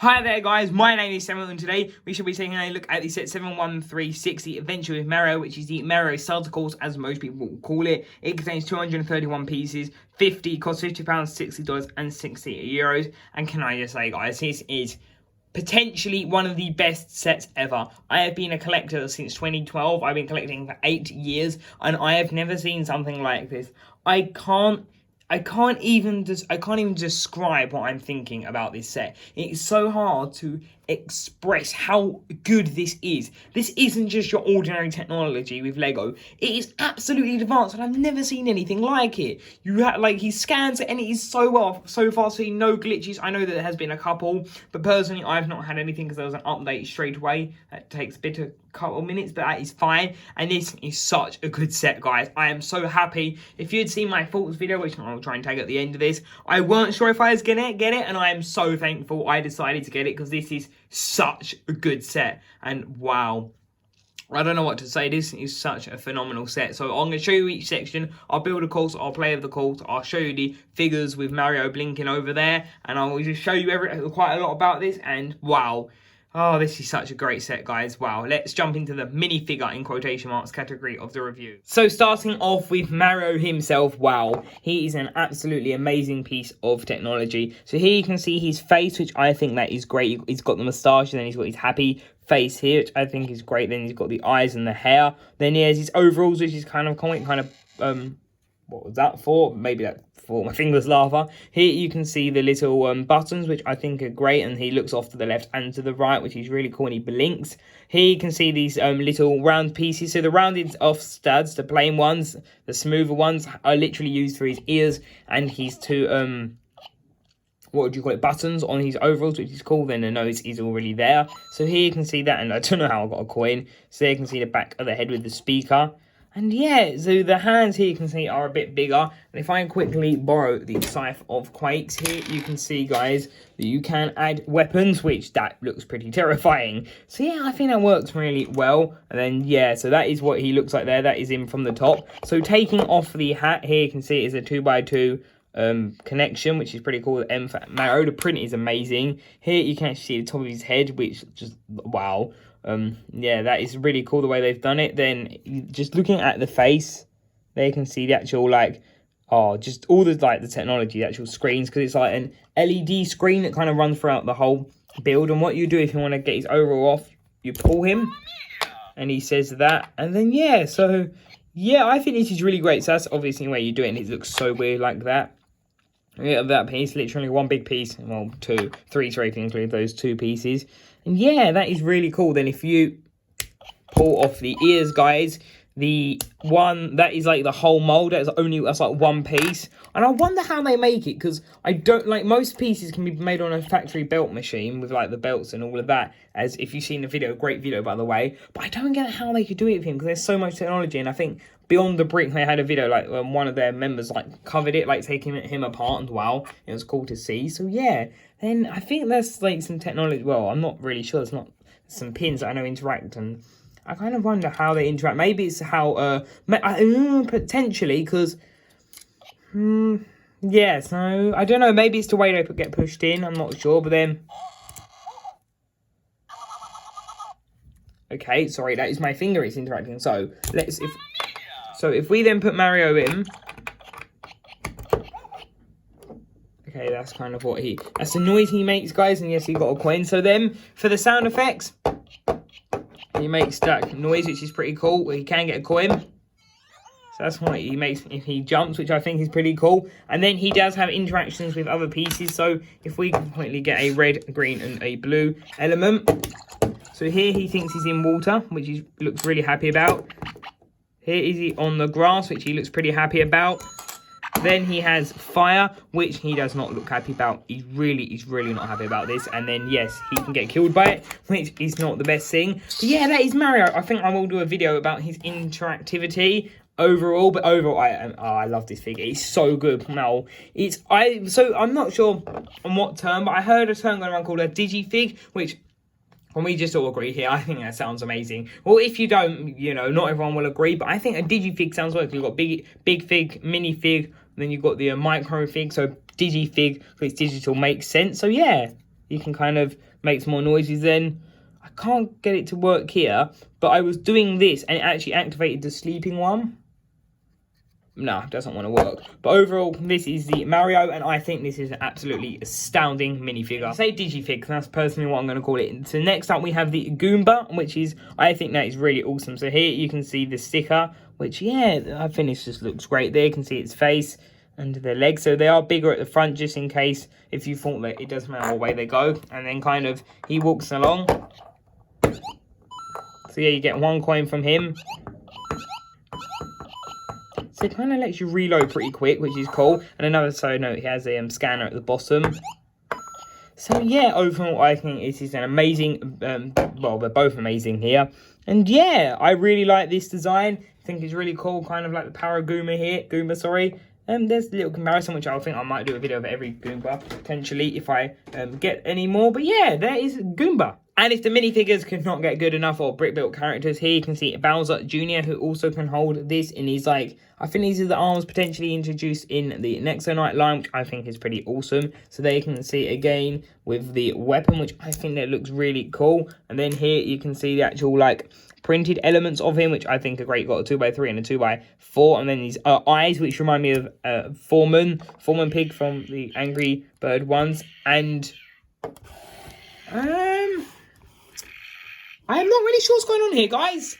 Hi there guys, my name is Samuel and today we should be taking a look at the set 71360 Adventure with Mario, which is the Mario Starter Course as most people will call it. It contains 231 pieces, costs £50, $60 and 60 euros. And can I just say guys, this is potentially one of the best sets ever. I have been a collector since 2012, I've been collecting for 8 years and I have never seen something like this. I can't even describe what I'm thinking about this set. It's so hard to express how good this is. This isn't just your ordinary technology with Lego. It is absolutely advanced, and I've never seen anything like it. You have he scans it, and it is so fast. No glitches. I know that there has been a couple, but personally, I've not had anything because there was an update straight away. That takes a couple minutes, but that is fine. And this is such a good set, guys. I am so happy. If you'd seen my thoughts video, which I'll try and take at the end of this, I weren't sure if I was gonna get it, and I am so thankful I decided to get it because this is such a good set. And wow, I don't know what to say. This is such a phenomenal set. So I'm going to show you each section. I'll build a course, I'll play with the course, I'll show you the figures with Mario blinking over there, and I'll just show you quite a lot about this. And wow, oh, this is such a great set, guys. Wow, let's jump into the minifigure in quotation marks category of the review. So starting off with Mario himself, wow, he is an absolutely amazing piece of technology. So here you can see his face, which I think that is great. He's got the moustache, and then he's got his happy face here, which I think is great. Then he's got the eyes and the hair. Then he has his overalls, which is kind of comic, what was that for? Maybe that for my fingers lava. Here you can see the little buttons, which I think are great, and he looks off to the left and to the right, which is really cool, and he blinks. Here you can see these little round pieces. So the rounded off studs, the plain ones, the smoother ones, are literally used for his ears and his two what would you call it, buttons on his overalls, which is cool. Then the nose is already there. So here you can see that, and I don't know how I got a coin. So there you can see the back of the head with the speaker. And yeah, so the hands here you can see are a bit bigger. And if I quickly borrow the Scythe of Quakes here, you can see, guys, that you can add weapons, which that looks pretty terrifying. So yeah, I think that works really well. And then yeah, so that is what he looks like there. That is him from the top. So taking off the hat here, you can see it is a 2x2 connection, which is pretty cool. The M for Mario, the print is amazing. Here you can actually see the top of his head, which just wow. Yeah, that is really cool the way they've done it. Then just looking at the face, there you can see the actual just all the the technology, the actual screens, because it's like an LED screen that kind of runs throughout the whole build. And what you do if you want to get his overall off, you pull him and he says that, and then yeah, so yeah, I think this is really great. So that's obviously the way you do it, and it looks so weird like that. Yeah, that piece, literally one big piece, well, three, so if you include those two pieces. And yeah, that is really cool. Then if you pull off the ears, guys, the one that is like the whole mold, that's like one piece. And I wonder how they make it, because I don't most pieces can be made on a factory belt machine with the belts and all of that, as if you've seen the video, great video by the way, but I don't get how they could do it with him, because there's so much technology. And I think Beyond the Brick, they had a video one of their members covered it, taking him apart, and wow, it was cool to see. So yeah, then I think there's some technology. Well, I'm not really sure. There's some pins that I know interact, and I kind of wonder how they interact. Maybe it's how potentially, because yeah, so I don't know, maybe it's the way they get pushed in, I'm not sure. But then okay, sorry, that is my finger, it's interacting. So if we then put Mario in, okay, that's kind of that's the noise he makes, guys. And yes, he got a coin. So then for the sound effects, he makes that noise, which is pretty cool. He can get a coin. So that's what he makes if he jumps, which I think is pretty cool. And then he does have interactions with other pieces. So if we completely get a red, green, and a blue element. So here he thinks he's in water, which he looks really happy about. Here is he on the grass, which he looks pretty happy about. Then he has fire, which he does not look happy about. He's really not happy about this. And then, yes, he can get killed by it, which is not the best thing. But yeah, that is Mario. I think I will do a video about his interactivity overall. But overall, I love this figure. It's so good. Now, I'm not sure on what term, but I heard a term going around called a Digi-Fig, which, and we just all agree here, I think that sounds amazing. Well, if you don't, not everyone will agree, but I think a Digi-Fig sounds like you've got big fig, mini fig, and then you've got the micro fig. So Digi-Fig, because it's digital, makes sense. So yeah, you can kind of makes more noises then. I can't get it to work here, but I was doing this and it actually activated the sleeping one. No, doesn't want to work. But overall, this is the Mario, and I think this is an absolutely astounding minifigure. I say Digi-Fig, that's personally what I'm going to call it. So next up, we have the Goomba, which is, I think that is really awesome. So here you can see the sticker, which, yeah, I think this just looks great there. You can see its face and the legs. So they are bigger at the front, just in case, if you thought that it doesn't matter what way they go. And then kind of, he walks along. So yeah, you get 1 coin from him. So it kind of lets you reload pretty quick, which is cool. And another side note, he has a scanner at the bottom. So yeah, overall, I think this is an amazing, well, they're both amazing here. And yeah, I really like this design. I think it's really cool, kind of like the Power Goomba here, there's a little comparison, which I think I might do a video of every Goomba, potentially, if I get any more. But yeah, there is Goomba. And if the minifigures could not get good enough, or brick-built characters, here you can see Bowser Jr., who also can hold this in his, like, I think these are the arms potentially introduced in the Nexonite line, which I think is pretty awesome. So there you can see again with the weapon, which I think that looks really cool. And then here you can see the actual, like, printed elements of him, which I think are great. Got a 2x3 and a 2x4, and then these eyes, which remind me of Foreman Pig from the Angry Bird ones. And I am not really sure what's going on here, guys.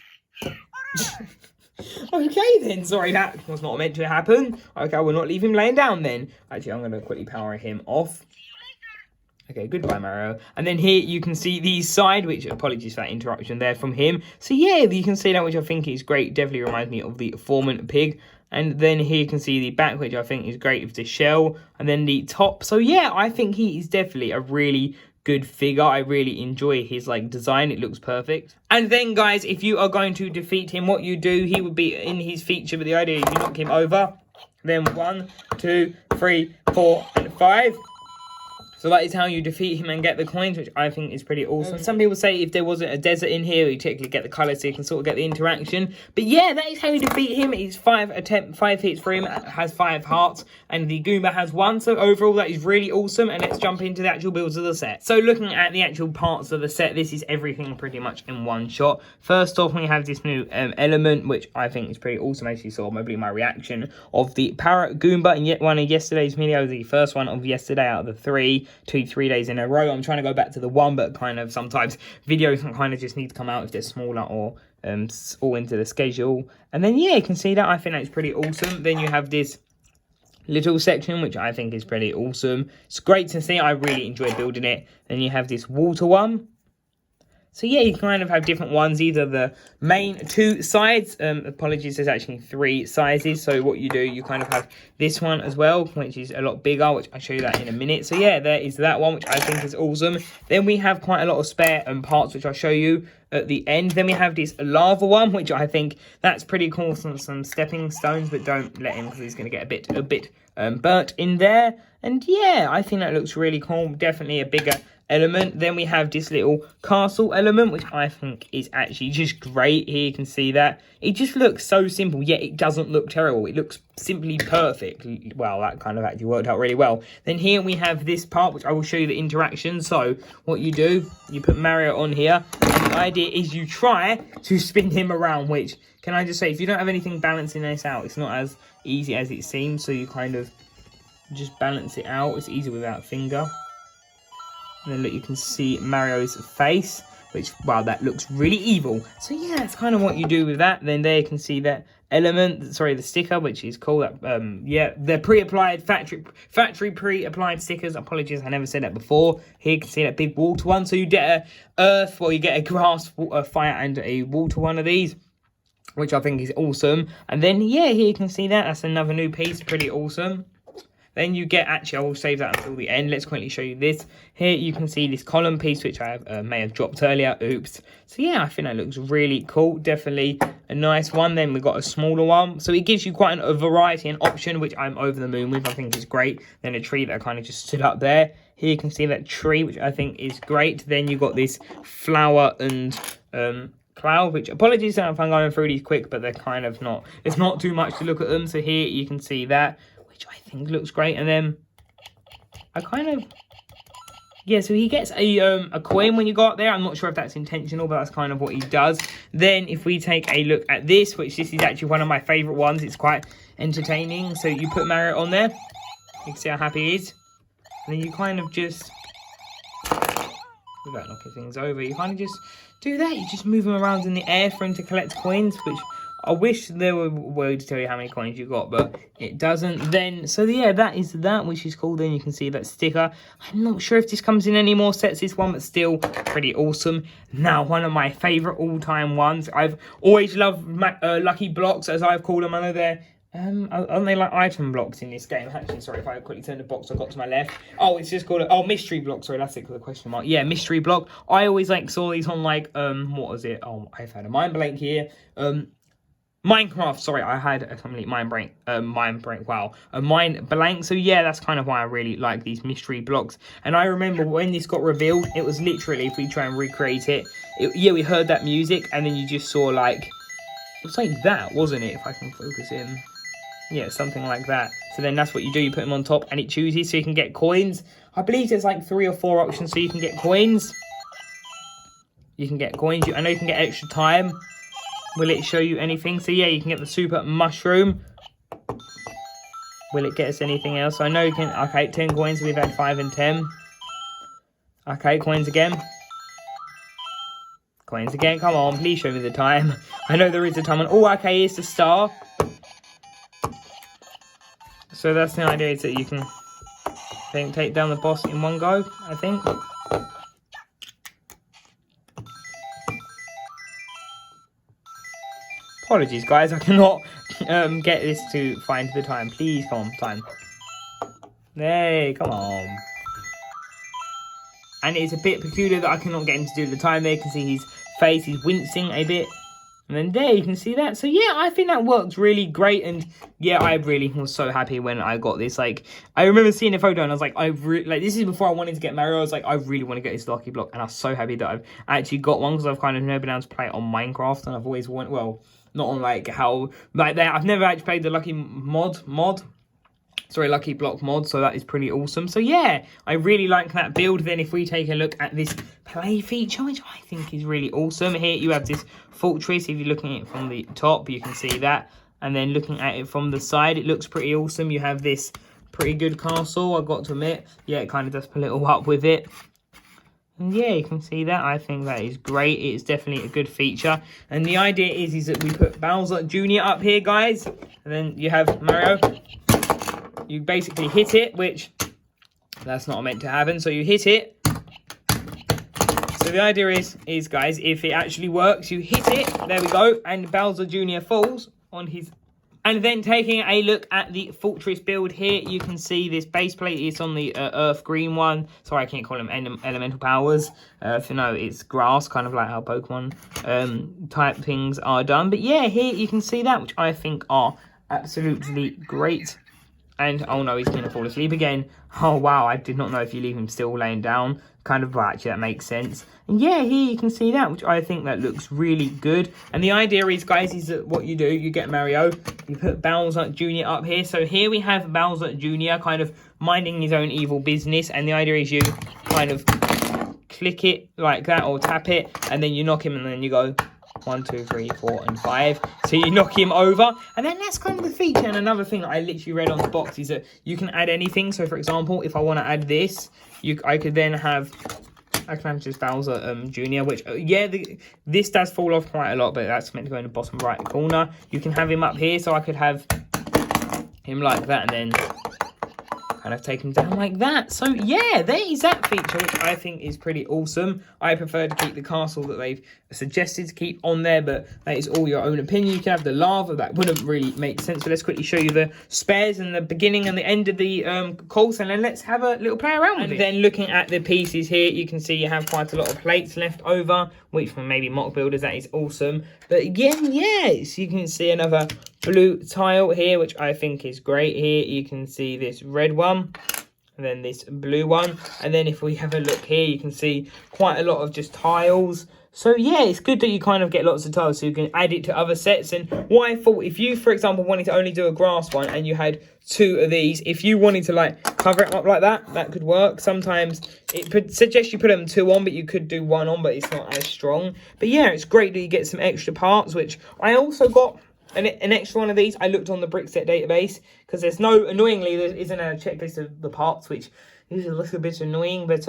Okay then, sorry, that was not meant to happen. Okay, I will not leave him laying down then. Actually, I'm going to quickly power him off. Okay, goodbye, Mario. And then here you can see the side, which, apologies for that interruption there from him. So yeah, you can see that, which I think is great. Definitely reminds me of the Foreman Pig. And then here you can see the back, which I think is great with the shell. And then the top. So yeah, I think he is definitely a really good figure. I really enjoy his, like, design. It looks perfect. And then, guys, if you are going to defeat him, what you do, he would be in his feature, but the idea is you knock him over. Then 1, 2, 3, 4, and 5. So that is how you defeat him and get the coins, which I think is pretty awesome. Some people say if there wasn't a desert in here, you technically get the colour, so you can sort of get the interaction. But yeah, that is how you defeat him. It's 5 hits for him, has 5 hearts, and the Goomba has 1. So overall, that is really awesome. And let's jump into the actual builds of the set. So looking at the actual parts of the set, this is everything pretty much in one shot. First off, we have this new element, which I think is pretty awesome. As you saw, maybe my reaction of the Parrot Goomba in yet one of yesterday's videos, the first one of yesterday out of the 3 days in a row. I'm trying to go back to the 1, but kind of sometimes videos kind of just need to come out if they're smaller or all into the schedule. And then yeah, you can see that. I think that's pretty awesome. Then you have this little section, which I think is pretty awesome. It's great to see. I really enjoy building it. Then you have this water one. So yeah, you kind of have different ones. These are the main 2 sides. Apologies, there's actually 3 sizes. So what you do, you kind of have this one as well, which is a lot bigger, which I'll show you that in a minute. So yeah, there is that one, which I think is awesome. Then we have quite a lot of spare parts, which I'll show you at the end. Then we have this lava one, which I think that's pretty cool. Some stepping stones, but don't let him, because he's going to get a bit burnt in there. And yeah, I think that looks really cool. Definitely a bigger element. Then we have this little castle element, which I think is actually just great. Here you can see that it just looks so simple, yet it doesn't look terrible. It looks simply perfect. Well, that kind of actually worked out really well. Then here we have this part, which I will show you the interaction. So what you do, you put Mario on here, and the idea is you try to spin him around, which, can I just say, if you don't have anything balancing this out, it's not as easy as it seems. So you kind of just balance it out. It's easy without a finger. And then look, you can see Mario's face, which, wow, that looks really evil. So yeah, that's kind of what you do with that. Then there you can see that element, sorry, the sticker, which is cool. That yeah, they're pre-applied, factory pre-applied stickers. Apologies, I never said that before. Here you can see that big water one. So you get a earth, well, you get a grass, a fire, and a water one of these, which I think is awesome. And then yeah, here you can see that. That's another new piece, pretty awesome. Then you get, actually, I will save that until the end. Let's quickly show you this. Here you can see this column piece, which I have, may have dropped earlier. Oops. So yeah, I think that looks really cool. Definitely a nice one. Then we've got a smaller one. So it gives you quite a variety and option, which I'm over the moon with. I think is great. Then a tree that I kind of just stood up there. Here you can see that tree, which I think is great. Then you've got this flower and cloud, which, apologies if I'm going through these quick, but they're kind of not, it's not too much to look at them. So here you can see that, which I think looks great. And then I kind of, yeah, so he gets a coin when you go up there. I'm not sure if that's intentional, but that's kind of what he does. Then if we take a look at this, which this is actually one of my favourite ones. It's quite entertaining. So you put Mario on there. You can see how happy he is. And then you kind of just, without knocking things over, you kind of just do that. You just move him around in the air for him to collect coins, which I wish there were a way to tell you how many coins you got, but it doesn't. Then, so yeah, that is that, which is cool. Then you can see that sticker. I'm not sure if this comes in any more sets, this one, but still pretty awesome. Now, one of my favourite all-time ones. I've always loved Lucky Blocks, as I've called them. I know they're aren't they like item blocks in this game? Actually, sorry if I quickly turn the box I got to my left. Oh, it's just called mystery block. Sorry, that's it with a question mark. Yeah, mystery block. I always like saw these on like what was it? Oh, I've had a mind blank here. Minecraft. Sorry, I had a complete mind blank. Wow, a mind blank. So yeah, that's kind of why I really like these mystery blocks. And I remember when this got revealed, it was literally, if we try and recreate it, yeah, we heard that music, and then you just saw like, it was like that, wasn't it? If I can focus in. Yeah, something like that. So then that's what you do. You put them on top and it chooses so you can get coins. I believe there's like 3 or 4 options so you can get coins. You can get coins. I know you can get extra time. Will it show you anything? So yeah, you can get the super mushroom. Will it get us anything else? I know you can. Okay, 10 coins. We've had 5 and 10. Okay, coins again. Coins again. Come on, please show me the time. I know there is a time on. Oh, okay, here's the star. So that's the idea, is that you can take down the boss in one go, I think. Apologies, guys, I cannot get this to find the time. Please, come on, time. Hey, come on. And it's a bit peculiar that I cannot get him to do the time there. You can see his face, he's wincing a bit. And then there, you can see that. So yeah, I think that works really great. And yeah, I really was so happy when I got this. Like, I remember seeing a photo and I was like, this is before I wanted to get Mario. I was like, I really want to get this Lucky Block. And I was so happy that I've actually got one, because I've kind of never been able to play it on Minecraft. And I've always wanted, well, not on like how, like that. I've never actually played the Lucky Lucky Block mod, so that is pretty awesome. So yeah, I really like that build. Then if we take a look at this play feature, which I think is really awesome. Here you have this fortress. If you're looking at it from the top, you can see that. And then looking at it from the side, it looks pretty awesome. You have this pretty good castle, I've got to admit. Yeah, it kind of does pull it all up with it. And yeah, you can see that. I think that is great. It's definitely a good feature. And the idea is that we put Bowser Jr. up here, guys. And then you have Mario. You basically hit it, which that's not meant to happen. So you hit it. So the idea is guys, if it actually works, you hit it. There we go. And Bowser Jr. falls on his. And then taking a look at the fortress build here, you can see this base plate is on the earth green one. Sorry, I can't call them elemental powers. If you know, it's grass, kind of like how Pokemon type things are done. But yeah, here you can see that, which I think are absolutely great. And, oh no, he's going to fall asleep again. Oh, wow, I did not know if you leave him still laying down. Kind of, well, actually, that makes sense. And yeah, here you can see that, which I think that looks really good. And the idea is, guys, is that what you do, you get Mario, you put Bowser Jr. up here. So here we have Bowser Jr. kind of minding his own evil business. And the idea is you kind of click it like that or tap it. And then you knock him and then you go 1, 2, 3, 4, and 5. So you knock him over, and then that's kind of the feature. And another thing that I literally read on the box is that you can add anything. So, for example, if I want to add this, I could then have. I can have just Bowser Jr., which, yeah, this does fall off quite a lot, but that's meant to go in the bottom right corner. You can have him up here, so I could have him like that, and then kind of take him down like that. So yeah, there is that feature, which I think is pretty awesome. I prefer to keep the castle that they've suggested to keep on there, but that is all your own opinion. You can have the lava, that wouldn't really make sense. So let's quickly show you the spares and the beginning and the end of the course, and then let's have a little play around with it. And then looking at the pieces here, you can see you have quite a lot of plates left over, which from maybe mock builders, that is awesome. But again, yes, you can see another blue tile here, which I think is great. Here you can see this red one. and then this blue one. And then if we have a look here, you can see quite a lot of just tiles. So yeah, it's good that you kind of get lots of tiles so you can add it to other sets. And what I thought, if you, for example, wanted to only do a grass one and you had 2 of these, if you wanted to like cover it up like that, that could work. Sometimes it suggests you put them 2 on, but you could do 1 on, but it's not as strong. But yeah, it's great that you get some extra parts, which I also got an extra one of these. I looked on the brick set database because there's annoyingly, there isn't a checklist of the parts, which is a little bit annoying, but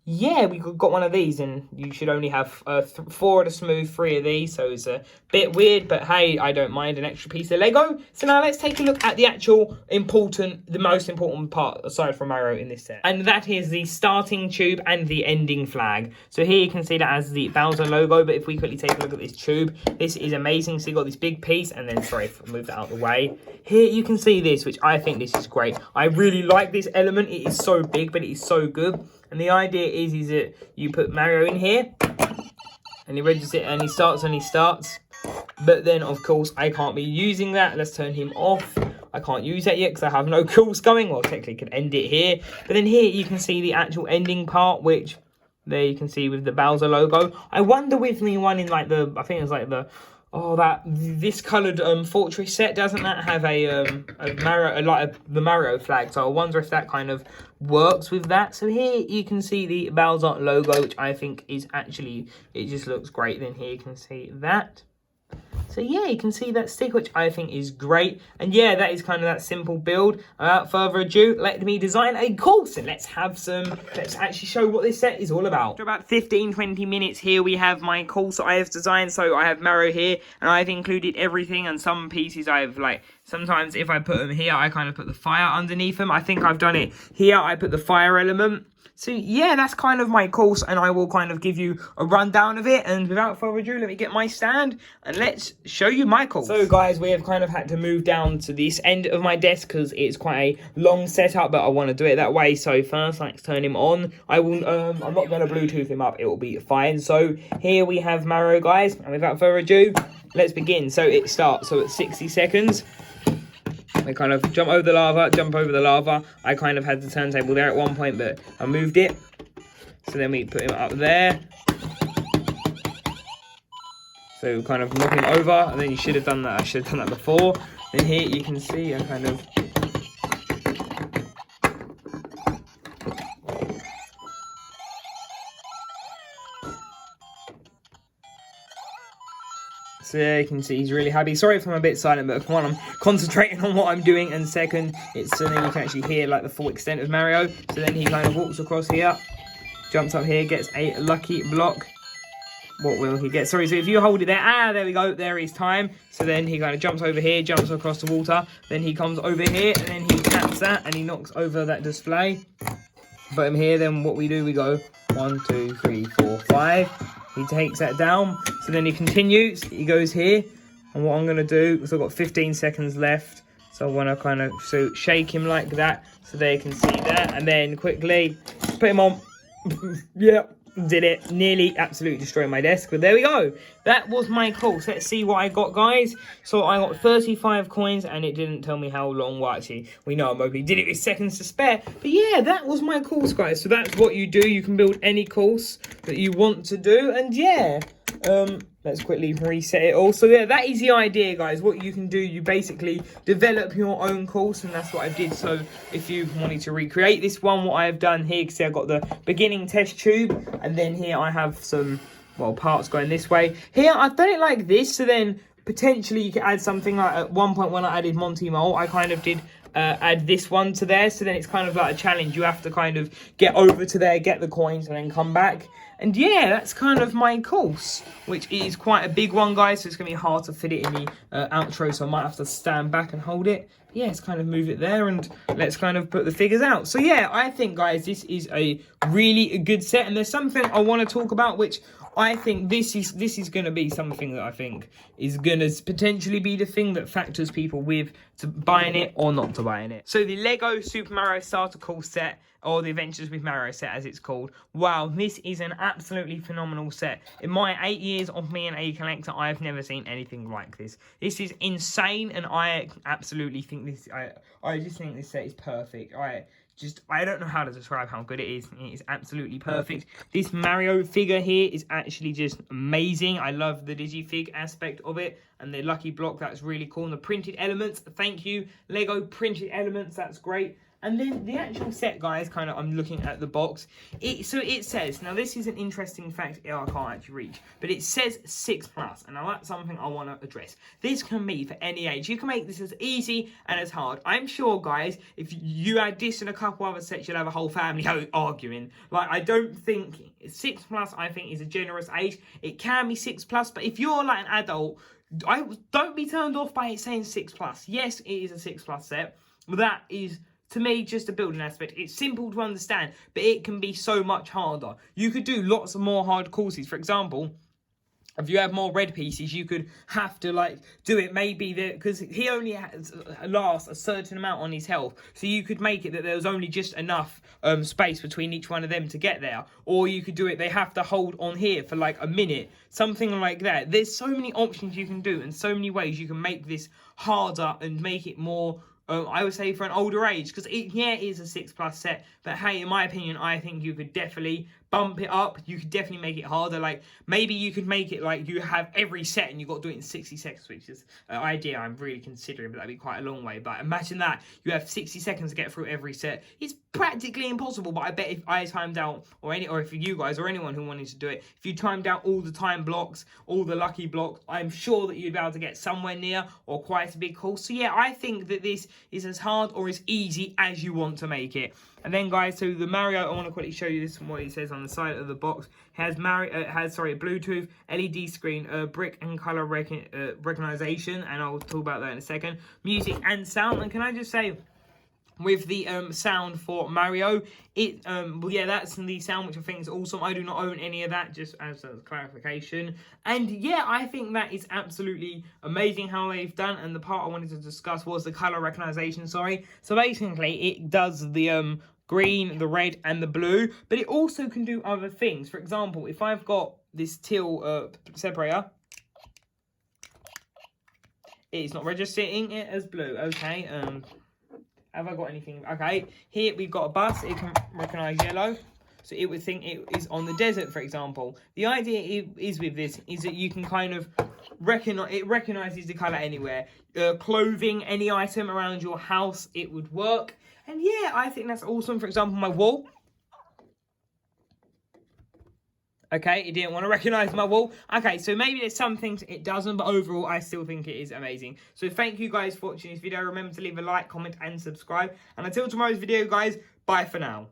yeah, we got one of these, and you should only have 4 of the smooth, 3 of these, so it's a bit weird, but hey, I don't mind an extra piece of Lego. So now let's take a look at the actual the most important part, aside from Mario, in this set. And that is the starting tube and the ending flag. So here you can see that as the Bowser logo, but if we quickly take a look at this tube, this is amazing. So you got this big piece, and then, sorry, move that out of the way. Here you can see this, which I think this is great. I really like this element. It is so big, but it is so good. And the idea is that you put Mario in here, and he registers it, and he starts when he starts. But then, of course, I can't be using that. Let's turn him off. I can't use that yet because I have no course going. Well, technically, I could end it here. But then here, you can see the actual ending part, which there you can see with the Bowser logo. I wonder with the one in, like, I think it's like this coloured fortress set, doesn't that have the Mario flag? So I wonder if that kind of works with that. So here you can see the Bowser logo, which I think is actually, it just looks great. Then here you can see that. So yeah, you can see that stick, which I think is great. And yeah, that is kind of that simple build. Without further ado, let me design a course, and let's actually show what this set is all about. After about 15-20 minutes, here we have my course I have designed. So I have Mario here, and I've included everything, and some pieces I've sometimes if I put them here, I kind of put the fire underneath them. I think I've done it here. I put the fire element. So yeah, that's kind of my course, and I will kind of give you a rundown of it. And without further ado, let me get my stand and let's show you my course. So guys, we have kind of had to move down to this end of my desk because it's quite a long setup, but I want to do it that way. So first, let's turn him on. I'm not going to Bluetooth him up, it will be fine. So here we have Mario, guys, and without further ado, let's begin. So it starts, so at 60 seconds. I kind of jump over the lava. I kind of had the turntable there at one point, but I moved it. So then we put him up there. So kind of knock him over, and then you should have done that. I should have done that before. And here you can see I kind of... So yeah, you can see he's really happy. Sorry if I'm a bit silent, but one, I'm concentrating on what I'm doing, and second, it's so then you can actually hear like the full extent of Mario. So then he kind of walks across here, jumps up here, gets a lucky block. What will he get? Sorry, so if you hold it there, there we go, there is time. So then he kind of jumps over here, jumps across the water, then he comes over here, and then he taps that, and he knocks over that display. Put him here, then what we do, we go 1, 2, 3, 4, 5. He takes that down, so then he continues, he goes here, and what I'm going to do, because I've got 15 seconds left, so I want to kind of shake him like that, so they can see that, and then quickly put him on. Yep, did it. Nearly absolutely destroyed my desk, but there we go. That was my course. Let's see what I got, guys. So I got 35 coins, and it didn't tell me how long. Well, actually, we know I mostly did it with seconds to spare. But yeah, that was my course, guys. So that's what you do. You can build any course that you want to do, and yeah. Let's quickly reset it all. So yeah, that is the idea, guys. What you can do, you basically develop your own course, and that's what I did. So if you wanted to recreate this one, what I have done here, see I've got the beginning test tube, and then here I have some, well, parts going this way. Here I've done it like this, so then potentially you could add something like, at one point when I added Monty Mole, I kind of did add this one to there, so then it's kind of like a challenge. You have to kind of get over to there, get the coins, and then come back. And yeah, that's kind of my course, which is quite a big one, guys, so it's going to be hard to fit it in the outro, so I might have to stand back and hold it. Yeah, let's kind of move it there, and let's kind of put the figures out. So yeah, I think, guys, this is a really good set, and there's something I want to talk about, which I think this is going to be something that I think is going to potentially be the thing that factors people with to buying it or not to buying it. So the Lego Super Mario Starter Course set, or the Adventures with Mario set as it's called. Wow, this is an absolutely phenomenal set. In my 8 years of being a collector, I've never seen anything like this. This is insane, and I absolutely think this, I just think this set is perfect. I don't know how to describe how good it is. It is absolutely perfect. This Mario figure here is actually just amazing. I love the Digi-Fig aspect of it, and the lucky block, that's really cool. And the printed elements, thank you, Lego printed elements, that's great. And then the actual set, guys, kind of, I'm looking at the box. So it says, now this is an interesting fact I can't actually reach, but it says 6+, and now that's something I want to address. This can be for any age. You can make this as easy and as hard. I'm sure, guys, if you add this and a couple other sets, you'll have a whole family arguing. Like, I don't think 6+, I think, is a generous age. It can be 6+, but if you're like an adult, don't be turned off by it saying 6+. Yes, it is a 6+ set, but that is, to me, just a building aspect. It's simple to understand, but it can be so much harder. You could do lots of more hard courses. For example, if you have more red pieces, you could have to like do it maybe because he only has lasts a certain amount on his health, so you could make it that there was only just enough space between each one of them to get there. Or you could do it, they have to hold on here for like a minute, something like that. There's so many options you can do, and so many ways you can make this harder and make it more, I would say, for an older age, because it is a 6+ set, but hey, in my opinion, I think you could definitely bump it up. You could definitely make it harder. Like, maybe you could make it like you have every set and you've got to do it in 60 seconds, which is an idea I'm really considering, but that'd be quite a long way. But imagine that, you have 60 seconds to get through every set. It's practically impossible, but I bet if I timed out, or if you guys or anyone who wanted to do it, if you timed out all the time blocks, all the lucky blocks, I'm sure that you'd be able to get somewhere near or quite a big course. So yeah, I think that this is as hard or as easy as you want to make it. And then, guys, so the Mario, I want to quickly show you this from what it says on the side of the box. It has Bluetooth, LED screen, brick and color recognition, and I'll talk about that in a second. Music and sound. And can I just say, with the sound for Mario, well, yeah, that's the sound, which I think is awesome. I do not own any of that, just as a clarification. And yeah, I think that is absolutely amazing how they've done. And the part I wanted to discuss was the color recognition. So basically, it does the green, the red, and the blue, but it also can do other things. For example, if I've got this teal separator, it's not registering it as blue. Okay, have I got anything? Okay, here we've got a bus. It can recognize yellow, so it would think it is on the desert, for example. The idea is with this is that you can kind of recognizes the color anywhere. Clothing, any item around your house, it would work. And yeah, I think that's awesome. For example, my wall. Okay, it didn't want to recognize my wall. Okay, so maybe there's some things it doesn't, but overall, I still think it is amazing. So thank you guys for watching this video. Remember to leave a like, comment, and subscribe. And until tomorrow's video, guys, bye for now.